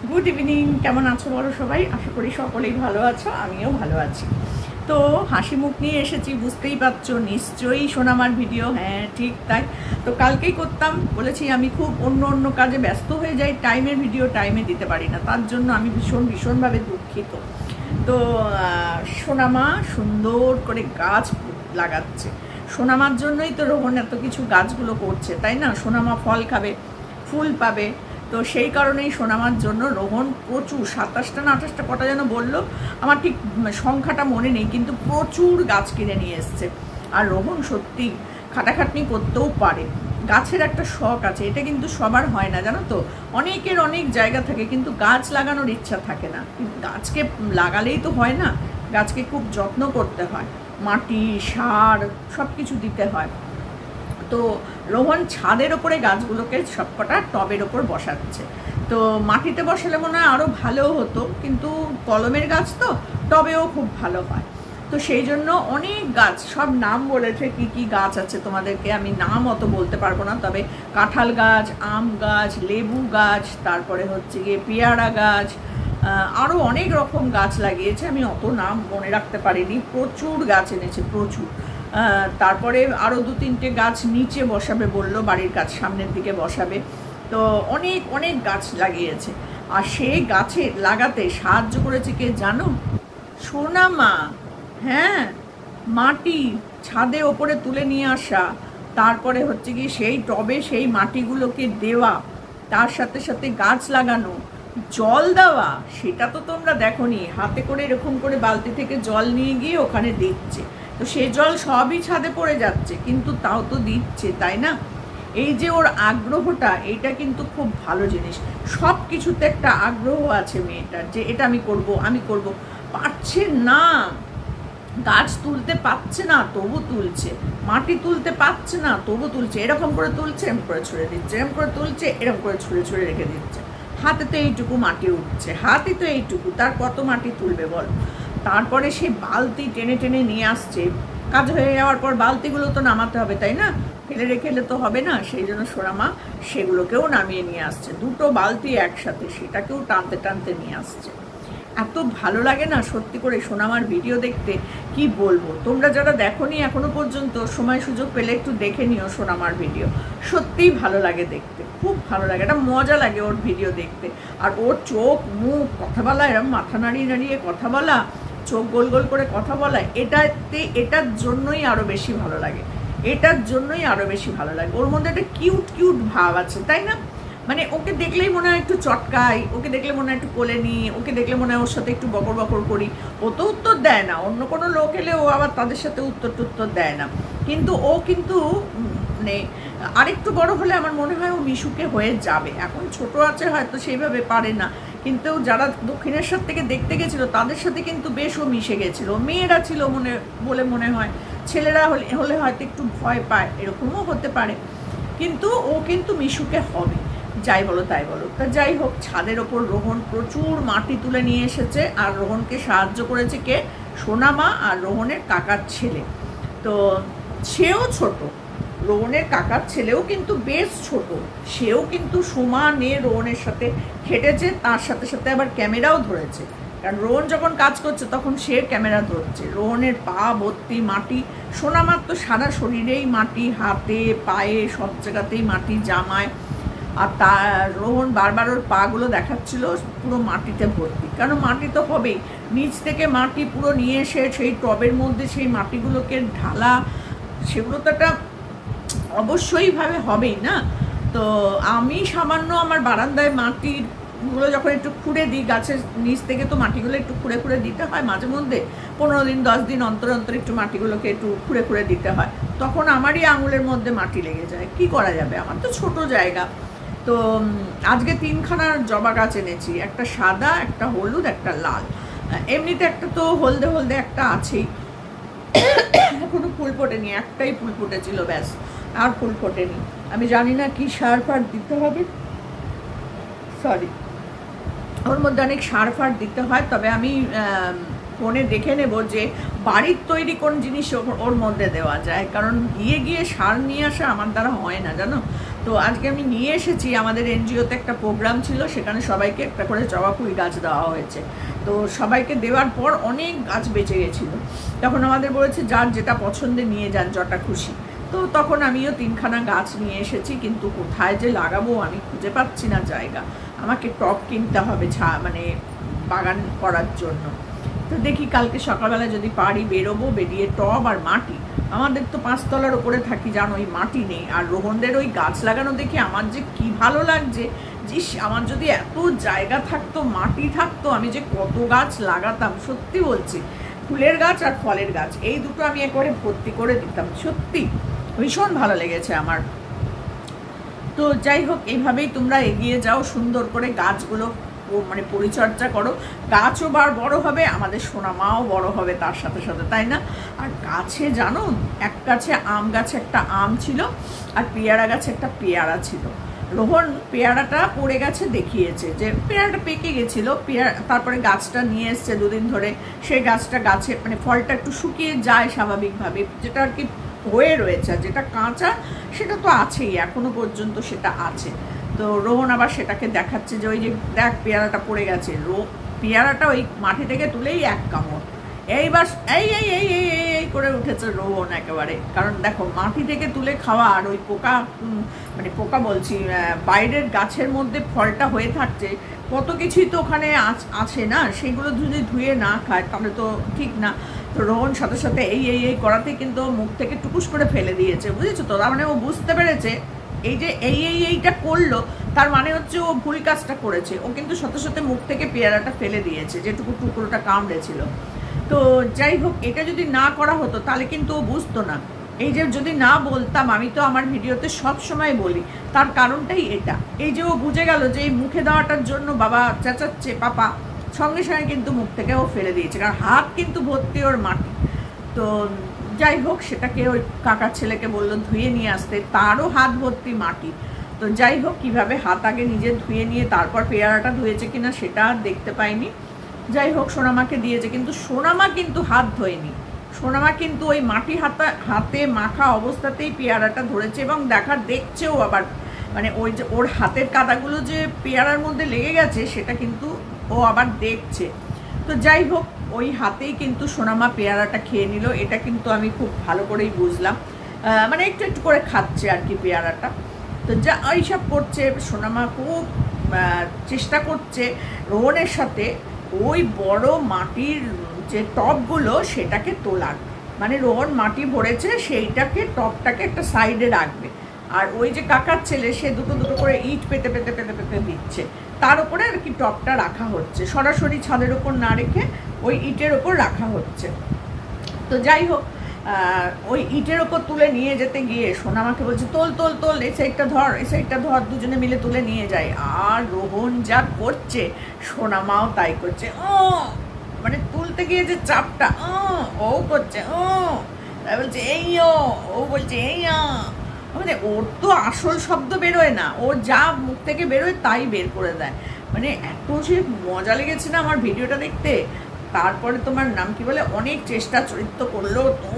Good evening, কেমন আছো বলো সবাই? আশা করি সকলেই ভালো আছো, আমিও ভালো আছি। তো হাসি মুখ নিয়ে এসেছি, বুঝতেই পারছো নিশ্চয়ই সোনামার ভিডিও। হ্যাঁ ঠিক তাই। তো কালকেই করতাম, বলেছি আমি খুব অন্য কাজে ব্যস্ত হয়ে যাই, টাইমের ভিডিও টাইমে দিতে পারি না, তার জন্য আমি ভীষণভাবে দুঃখিত। তো সোনামা সুন্দর করে গাছ লাগাচ্ছে, সোনামার জন্যই তো রোহন এত কিছু গাছগুলো করছে, তাই না? সোনামা ফল খাবে, ফুল পাবে, তো সেই কারণেই সোনামার জন্য রোহন প্রচুর 27টা না 28টা কটা যেন বললো, আমার ঠিক সংখ্যাটা মনে নেই, কিন্তু প্রচুর গাছ কিনে নিয়ে এসছে। আর রোহন সত্যি খাটাখাটনি করতেও পারে, গাছের একটা শখ আছে, এটা কিন্তু সবার হয় না জানো তো। অনেকের অনেক জায়গা থাকে কিন্তু গাছ লাগানোর ইচ্ছা থাকে না। গাছকে লাগালেই তো হয় না, গাছকে খুব যত্ন করতে হয়, মাটি সার সব কিছু দিতে হয়। তো রোহন ছাদের ওপরে গাছগুলোকে সবকটা টবের ওপর বসাচ্ছে। তো মাটিতে বসালে মনে হয় আরও ভালো হতো, কিন্তু কলমের গাছ তো টবেও খুব ভালো হয়। তো সেই জন্য অনেক গাছ, সব নাম বলেছে কি কি গাছ আছে, তোমাদেরকে আমি নাম অত বলতে পারবো না, তবে কাঁঠাল গাছ, আম গাছ, লেবু গাছ, তারপরে হচ্ছে গিয়ে পেয়ারা গাছ, আরও অনেক রকম গাছ লাগিয়েছে, আমি অত নাম মনে রাখতে পারিনি। প্রচুর গাছ এনেছে, প্রচুর। তারপরে আরও 2-3টে গাছ নিচে বসাবে বললো, বাড়ির কাছ সামনের দিকে বসাবে। তো অনেক গাছ লাগিয়েছে। আর সেই গাছে লাগাতে সাহায্য করেছে কে জানো? সোনামা। হ্যাঁ, মাটি ছাদে ওপরে তুলে নিয়ে আসা, তারপরে হচ্ছে কি সেই টবে সেই মাটিগুলোকে দেওয়া, তার সাথে সাথে গাছ লাগানো, জল দেওয়া, সেটা তো তোমরা দেখোনি, হাতে করে এরকম করে বালতি থেকে জল নিয়ে গিয়ে ওখানে দিচ্ছে। তো সে জল সবই ছাদে পড়ে যাচ্ছে, কিন্তু তাও তো দিচ্ছে, তাই না? এই যে ওর আগ্রহটা, এইটা কিন্তু খুব ভালো জিনিস। সব কিছুতে একটা আগ্রহ আছে মেয়েটার, যে এটা আমি করব, পারছে না। গাছ তুলতে পারছে না তবু তুলছে, মাটি তুলতে পারছে না তবু তুলছে, এরকম করে তুলছে, এরকম করে ছুঁড়ে দিচ্ছে, এরকম করে তুলছে, এরকম করে ছুঁড়ে রেখে দিচ্ছে। হাতে তো এইটুকু মাটি উঠছে, হাতে তো এইটুকু, তার কত মাটি তুলবে বল? তারপরে সে বালতি টেনে নিয়ে আসছে, কাজ হয়ে যাওয়ার পর বালতিগুলো তো নামাতে হবে, তাই না? ফেলে রেখে তো হবে না, সেই জন্য সোনামা সেগুলোকেও নামিয়ে নিয়ে আসছে, 2টো বালতি একসাথে, সেটাকেও টানতে নিয়ে আসছে। এত ভালো লাগে না সত্যি করে সোনামার ভিডিও দেখতে, কি বলবো। তোমরা যারা দেখোনি এখনো পর্যন্ত, সময় সুযোগ পেলে একটু দেখে নিও সোনামার ভিডিও, সত্যিই ভালো লাগে দেখতে, খুব ভালো লাগে, এটা মজা লাগে ওর ভিডিও দেখতে। আর ওর চোখ মুখ, কথা বলা, এরকম মাথা নাড়িয়ে কথা বলা, চোখ গোল করে কথা বলা, এটার জন্যই আরও বেশি ভালো লাগে, এটার জন্যই আরও বেশি ভালো লাগে। ওর মধ্যে একটা কিউট ভাব আছে, তাই না? মানে ওকে দেখলেই মনে হয় একটু চটকাই, ওকে দেখলে মনে হয় একটু কোলে নিই, ওকে দেখলে মনে হয় ওর সাথে একটু বকর করি। ও তো উত্তর দেয় না, অন্য কোনো লোক এলে ও আবার তাদের সাথে উত্তর দেয় না, কিন্তু ও কিন্তু মানে আরেকটু বড় হলে আমার মনে হয় ও মিশুকে হয়ে যাবে। এখন ছোট আছে হয়তো সেইভাবে পারে না, কিন্তু যারা দক্ষিণেশ্বর থেকে দেখতে গেছিলো তাদের সাথে কিন্তু বেশ ও মিশে গেছিলো। মেয়েরা ছিল বলে মনে হয়, ছেলেরা হলে হয়তো একটু ভয় পায়, এরকমও হতে পারে, কিন্তু ও কিন্তু মিশুকে হবে, যাই বলো তাই বলো। তা যাই হোক, ছাদের ওপর রোহন প্রচুর মাটি তুলে নিয়ে এসেছে, আর রোহনকে সাহায্য করেছে কে? সোনামা আর রোহনের কাকার ছেলে। তো সেও ছোট, রোহনের কাকার ছেলেও কিন্তু বেশ ছোট, সেও কিন্তু সমানে রোহনের সাথে খেটেছে, তার সাথে সাথে আবার ক্যামেরাও ধরেছে, কারণ রোহন যখন কাজ করছে তখন সে ক্যামেরা ধরছে। রোহনের পা ভর্তি মাটি, সোনামার তো সারা শরীরেই মাটি, হাতে পায়ে সব জায়গাতেই মাটি, জামায়। আর রোহন বারবার ওর পাগুলো দেখাচ্ছিল পুরো মাটিতে ভর্তি, কারণ মাটি তো হবেই, নিচ থেকে মাটি পুরো নিয়ে এসে সেই টবের মধ্যে সেই মাটিগুলোকে ঢালা, সেগুলো তো একটা অবশ্যইভাবে হবেই না। তো আমি সামান্য আমার বারান্দায় মাটিগুলো যখন একটু খুঁড়ে দিই, গাছের নিচ থেকে তো মাটিগুলো একটু খুঁড়ে দিতে হয় মাঝে মধ্যে, 15 দিন 10 দিন অন্তর একটু মাটিগুলোকে একটু খুঁড়ে দিতে হয়, তখন আমারই আঙুলের মধ্যে মাটি লেগে যায়, কি করা যাবে, আমার তো ছোট জায়গা। তো আজকে 3খানা জবা গাছ এনেছি, একটা সাদা, একটা হলুদ, একটা লাল। এমনিতে একটা তো হলদে একটা আছেই, এখনো ফুল ফোটেনি, একটাই ফুল ফুটেছিল ব্যাস, আর ফুল ফোটেনি। আমি জানি না কি সার ফার দিতে হবে, সরি, ওর মধ্যে অনেক সার ফার দিতে হয়, তবে আমি ফোনে দেখে নেব যে বাড়ির তৈরি কোন জিনিস ওর মধ্যে দেওয়া যায়, কারণ গিয়ে সার নিয়ে আসা আমার দ্বারা হয় না জানো। তো আজকে আমি নিয়ে এসেছি, আমাদের এনজিওতে একটা প্রোগ্রাম ছিল, সেখানে সবাইকে একটা করে জবা ফুল গাছ দেওয়া হয়েছে। তো সবাইকে দেওয়ার পর অনেক গাছ বেঁচে গেছিলো। তখন আমাদের বলেছে যার যেটা পছন্দে নিয়ে যান, যটা খুশি। তো তখন আমিও 3খানা গাছ নিয়ে এসেছি, কিন্তু কোথায় যে লাগাবো আমি খুঁজে পাচ্ছি না জায়গা। আমাকে টব কিনতে হবে মানে বাগান করার জন্য। তো দেখি কালকে সকালবেলা যদি পারি বেরোবো, বেরিয়ে টব আর মাটি, আমাদের তো 5 তলার ওপরে থাকি জানো, ওই মাটি নেই। আর রোহনদের ওই গাছ লাগানো দেখে আমার যে কি ভালো লাগছে, যে আমার যদি এত জায়গা থাকতো, মাটি থাকতো, আমি যে কত গাছ লাগাতাম। সত্যি বলছি, ফুলের গাছ আর ফলের গাছ এই দুটো আমি একবারে ভর্তি করে দিতাম। সত্যি ভীষণ ভালো লেগেছে আমার। তো যাই হোক, এইভাবেই তোমরা এগিয়ে যাও, সুন্দর করে গাছগুলো মানে পরিচর্যা করো। গাছও বড় হবে, আমাদের সোনামাও বড় হবে তার সাথে সাথে, তাই না? আর গাছে জানো, এক গাছে আম গাছে একটা আম ছিল, আর পেয়ারা গাছে একটা পেয়ারা ছিল। রোহন পেয়ারাটা পড়ে গেছে দেখিয়েছে যে পেয়ারাটা পেকে গেছিলো, তারপরে গাছটা নিয়ে এসছে 2 দিন ধরে। সেই গাছে মানে ফলটা একটু শুকিয়ে যায় স্বাভাবিকভাবে, যেটা আর কি হয়ে রয়েছে। আর যেটা কাঁচা সেটা তো আছেই, এখনো পর্যন্ত সেটা আছে। তো রোহন আবার সেটাকে দেখাচ্ছে যে ওই যে দেখ পেয়ারাটা পড়ে গেছে। পেয়ারাটা ওই মাটি থেকে তুলেই 1 কামড়, এইবার এই করে উঠেছে রোহন একেবারে। কারণ দেখো, মাটি থেকে তুলে খাওয়া আর ওই মানে পোকা বলছি, বাইরের গাছের মধ্যে ফলটা হয়ে থাকছে, কত কিছুই তো ওখানে আছে না, সেগুলো যদি ধুয়ে না খায় তাহলে তো ঠিক না। তো রোহন সাথে সাথে এই করাতে কিন্তু মুখ থেকে টুকুস করে ফেলে দিয়েছে, বুঝেছো তো? তার মানে ও বুঝতে পেরেছে এই যে এইটা করলো, তার মানে হচ্ছে ও ভুল কাজটা করেছে। ও কিন্তু সাথে সাথে মুখ থেকে পেয়ারাটা ফেলে দিয়েছে, যেটুকু টুকরোটা কামড়েছিল। তো যাই হোক, এটা যদি না করা হতো তাহলে কিন্তু ও বুঝতো না। এই যে যদি না বলতাম, আমি তো আমার ভিডিওতে সব সময় বলি, তার কারণটাই এটা। এই যে ও বুঝে গেল যে এই মুখে দেওয়াটার জন্য বাবা চেঁচাচ্ছে পাপা, সঙ্গে সঙ্গে কিন্তু মুখ থেকে ও ফেলে দিয়েছে, কারণ হাত কিন্তু ভর্তি ওর মাটি। তো যাই হোক, সেটাকে ওই কাকার ছেলেকে বললো ধুয়ে নিয়ে আসতে, তারও হাত ভর্তি মাটি। তো যাই হোক, কীভাবে হাত আগে নিজে ধুয়ে নিয়ে তারপর পেয়ারাটা ধুয়েছে কিনা সেটা আর দেখতে পাইনি। যাই হোক, সোনামাকে দিয়েছে, কিন্তু সোনামা কিন্তু হাত ধোয়নি। সোনামা কিন্তু ওই মাটি হাতে মাখা অবস্থাতেই পেয়ারাটা ধরেছে, এবং দেখছেও আবার, মানে ওই যে ওর হাতের কাদাগুলো যে পেয়ারার মধ্যে লেগে গেছে সেটা কিন্তু ও আবার দেখছে। তো যাই হোক, ওই হাতেই কিন্তু সোনামা পেয়ারাটা খেয়ে নিল। এটা কিন্তু আমি খুব ভালো করেই বুঝলাম, মানে একটু একটু করে খাচ্ছে আর কি পেয়ারাটা। তো যা এইসব করছে, সোনামা খুব চেষ্টা করছে রোহনের সাথে ওই বড় মাটির যে টবগুলো সেটাকে তোলার। মানে রোহন মাটি ভরেছে, সেইটাকে টবটাকে একটা সাইডে রাখবে, আর ওই যে কাকার ছেলে সে দুটো করে ইট পেতে দিচ্ছে, তার উপরে আর কি টবটা রাখা হচ্ছে, সরাসরি ছাদের ওপর না রেখে ওই ইটের ওপর রাখা হচ্ছে। তো যাই হোক, ওই ইটের ওপর তুলে নিয়ে যেতে গিয়ে সোনামাকে বলছে তোল এই সাইডটা ধর, দুজনে মিলে তুলে নিয়ে যায়। আর রোহন যা করছে, সোনামাও তাই করছে। মানে তুলতে গিয়ে যে চাপটা ও করছে, তাই বলছে ও বলছে মানে ওর তো আসল শব্দ বেরোয় না, ওর যা মুখ থেকে বেরোয় তাই বের করে দেয়। মানে এত সে মজা লেগেছে না আমার ভিডিওটা দেখতে। তারপরে তোমার নাম কি বলে, অনেক চেষ্টা চরিত্র করলো, তো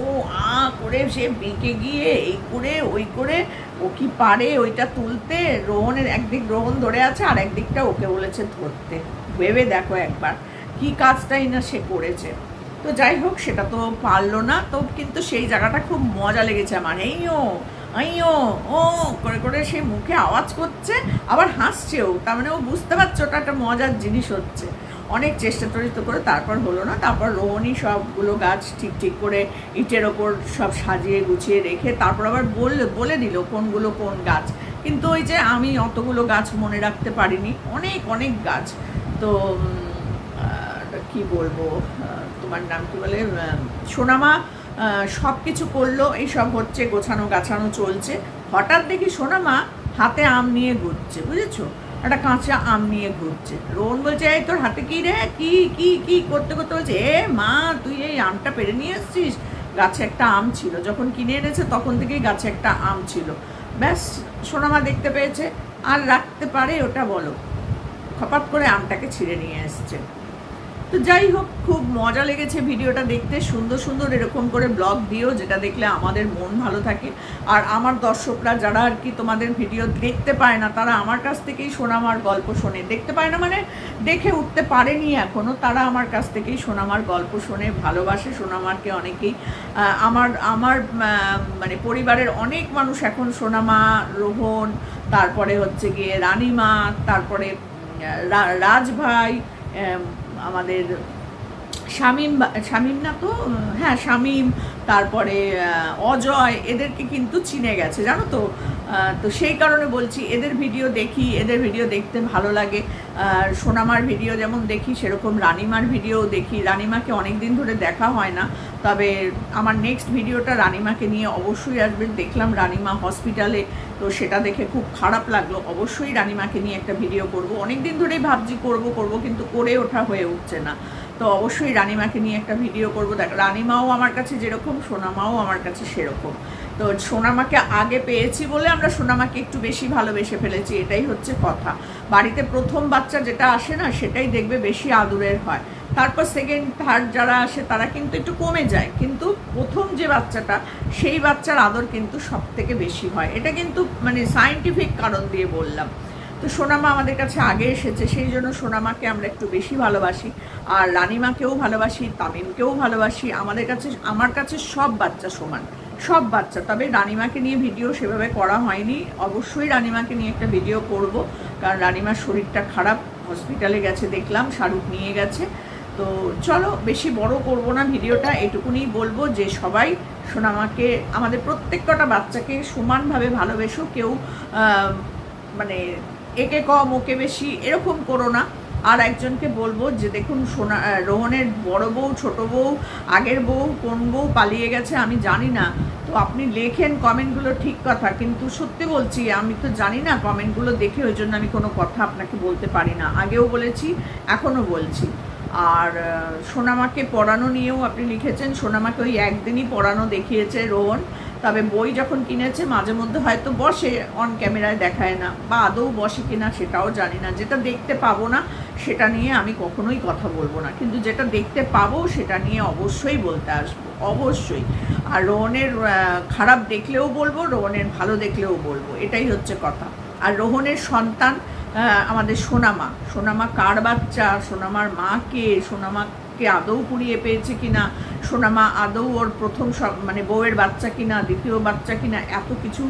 করে সে বেঁকে গিয়ে এই করে ওই করে ও কি পারে ওইটা তুলতে। রোহনের একদিক রোহন ধরে আছে, আর একদিকটা ওকে বলেছে ধরতে। ভেবে দেখো একবার কি কাজটাই না সে করেছে। তো যাই হোক, সেটা তো পারলো না। তো কিন্তু সেই জায়গাটা খুব মজা লেগেছে আমার। ও করে সে মুখে আওয়াজ করছে, আবার হাসছেও। তার মানে ও বুঝতে পারছে ওটা একটা মজার জিনিস হচ্ছে। অনেক চেষ্টা চরিত্র করে তারপর হলো না। তারপর রোহনই সবগুলো গাছ ঠিক করে ইটের ওপর সব সাজিয়ে গুছিয়ে রেখে তারপর আবার বলে দিল কোনগুলো কোন গাছ। কিন্তু ওই যে আমি অতগুলো গাছ মনে রাখতে পারিনি, অনেক গাছ। তো কি বলবো, তোমার নাম কি বলে, সোনামা সব কিছু করলো, এইসব হচ্ছে, গোছানো গাছানো চলছে। হঠাৎ দেখি সোনামা হাতে আম নিয়ে ঘুরছে, বুঝেছো? একটা কাঁচা আম নিয়ে ঘুরছে। রোহন বলছে এই তোর হাতে কি রে, কি করতে বলছে, মা তুই এই আমটা পেরে নিয়ে এসছিস? গাছে একটা আম ছিল, যখন কিনে এনেছে তখন থেকেই গাছে একটা আম ছিল। ব্যাস, সোনামা দেখতে পেয়েছে, আর রাখতে পারে ওটা বলো? খপাত করে আমটাকে ছিঁড়ে নিয়ে এসছে। তো যাই হোক, খুব মজা লেগেছে ভিডিওটা দেখতে। সুন্দর সুন্দর এরকম করে ব্লগ দিও, যেটা দেখলে আমাদের মন ভালো থাকে। আর আমার দর্শকরা যারা আর কি তোমাদের ভিডিও দেখতে পায় না, তারা আমার কাছ থেকেই সোনামার গল্প শোনে। দেখতে পায় না মানে দেখে উঠতে পারেনি এখনও, তারা আমার কাছ থেকেই সোনামার গল্প শোনে, ভালোবাসে সোনামাকে অনেকেই। আমার মানে পরিবারের অনেক মানুষ এখন সোনামা, রোহন, তারপরে হচ্ছে গিয়ে রানীমা, তারপরে রাজ ভাই, আমাদের শামীম না তো, হ্যাঁ শামীম, তারপরে অজয়, এদেরকে কিন্তু চিনে গেছে জানো তো। তো সেই কারণে বলছি, এদের ভিডিও দেখি, এদের ভিডিও দেখতে ভালো লাগে। সোনামার ভিডিও যেমন দেখি, সেরকম রানীমার ভিডিও দেখি। রানীমাকে অনেক দিন ধরে দেখা হয় না, তবে আমার নেক্সট ভিডিওটা রানীমাকে নিয়ে অবশ্যই আসবে। দেখলাম রানীমা হসপিটালে, তো সেটা দেখে খুব খারাপ লাগলো। অবশ্যই রানীমাকে নিয়ে একটা ভিডিও করব, অনেক দিন ধরেই ভাবছি করব, কিন্তু করে ওঠা হয়ে উঠছে না। তো অবশ্যই রানীমাকে নিয়ে একটা ভিডিও করব। দেখ, রানীমাও আমার কাছে যেরকম, সোনামাও আমার কাছে সেরকম। তো সোনামাকে আগে পেয়েছি বলে আমরা সোনামাকে একটু বেশি ভালোবেসে ফেলেছি, এটাই হচ্ছে কথা। বাড়িতে প্রথম বাচ্চা যেটা আসে না, সেটাই দেখবে বেশি আদরের হয়। তারপর সেকেন্ড, থার্ড যারা আসে তারা কিন্তু একটু কমে যায়, কিন্তু প্রথম যে বাচ্চাটা, সেই বাচ্চার আদর কিন্তু সব থেকে বেশি হয়। এটা কিন্তু মানে সায়েন্টিফিক কারণ দিয়ে বললাম। তো সোনামা আমাদের কাছে আগে এসেছে, সেই জন্য সোনামাকে আমরা একটু বেশি ভালোবাসি। আর রানীমাকেও ভালোবাসি, তামিমকেও ভালোবাসি। আমার কাছে সব বাচ্চা সমান, সব বাচ্চা। তবে রানীমাকে নিয়ে ভিডিও সেভাবে করা হয়নি। অবশ্যই রানীমাকে নিয়ে একটা ভিডিও করব, কারণ রানীমার শরীরটা খারাপ, হসপিটালে গেছে দেখলাম, শাহরুখ নিয়ে গেছে। তো চলো, বেশি বড় করব না ভিডিওটা, এটুকুনি বলবো যে সবাই সোনামাকে, আমাদের প্রত্যেকটা বাচ্চাকে সমানভাবে ভালোবেসো। কেউ মানে একে কম ওকে বেশি এরকম করো না। আর একজনকে বলবো যে দেখুন, রোহনের বড় বউ, ছোট বউ, আগের বউ, কোন বউ পালিয়ে গেছে আমি জানি না। তো আপনি লেখেন কমেন্টগুলো, ঠিক কথা, কিন্তু সত্যি বলছি আমি তো জানি না কমেন্টগুলো দেখে, ওই জন্য আমি কোনো কথা আপনাকে বলতে পারি না। আগেও বলেছি, এখনও বলছি। আর সোনামাকে পড়ানো নিয়েও আপনি লিখেছেন, সোনামাকে ওই একদিনই পড়ানো দেখিয়েছে রোহন। তবে বই যখন কিনেছে মাঝে মধ্যে হয়তো বসে, অন ক্যামেরায় দেখায় না, বা আদৌ বসে কিনা সেটাও জানি না। যেটা দেখতে পাবো না সেটা নিয়ে আমি কখনোই কথা বলবো না, কিন্তু যেটা দেখতে পাবো সেটা নিয়ে অবশ্যই বলতে আসবো, অবশ্যই। আর রোহনের খারাপ দেখলেও বলবো, রোহনের ভালো দেখলেও বলবো, এটাই হচ্ছে কথা। আর রোহনের সন্তান আমাদের সোনামা কার বাচ্চা, সোনামার মা কে, সোনামাকে আদৌ কুড়িয়ে পেয়েছে কিনা, সোনামা আদৌ ওর প্রথম মানে বউয়ের বাচ্চা কিনা, দ্বিতীয় বাচ্চা কিনা, এত কিছু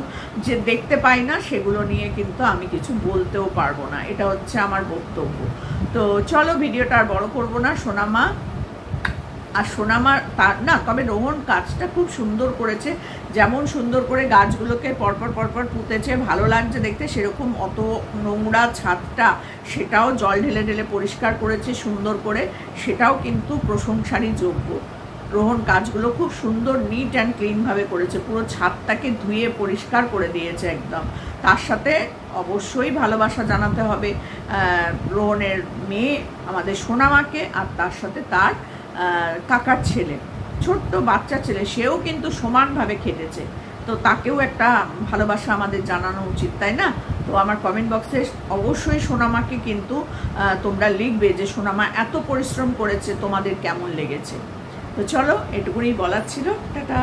যে দেখতে পাই না, সেগুলো নিয়ে কিন্তু আমি কিছু বলতেও পারবো না। এটা হচ্ছে আমার বক্তব্য। তো চলো, ভিডিওটা আর বড় করবো না। সোনামা আর সোনামার তার না, তবে রোহন কাজটা খুব সুন্দর করেছে। যেমন সুন্দর করে গাছগুলোকে পরপর পুঁতেছে, ভালো লাগছে দেখতে, সেরকম অত নোংরা ছাদটা সেটাও জল ঢেলে ঢেলে পরিষ্কার করেছে সুন্দর করে, সেটাও কিন্তু প্রশংসারই যোগ্য। রোহন কাজগুলো খুব সুন্দর, নিট অ্যান্ড ক্লিনভাবে করেছে, পুরো ছাদটাকে ধুয়ে পরিষ্কার করে দিয়েছে একদম। তার সাথে অবশ্যই ভালোবাসা জানাতে হবে রোহনের মেয়ে আমাদের সোনামাকে, আর তার সাথে তার কাকার ছেলে, ছোট্ট বাচ্চা ছেলে, সেও কিন্তু সমানভাবে খেটেছে। তো তাকেও একটা ভালোবাসা আমাদের জানানো উচিত, তাই না? তো আমার কমেন্ট বক্সে অবশ্যই সোনামাকে কিন্তু তোমরা লিখবে যে সোনামা এত পরিশ্রম করেছে, তোমাদের কেমন লেগেছে। তো চলো, এটুকুনি বলার ছিল। টাটা।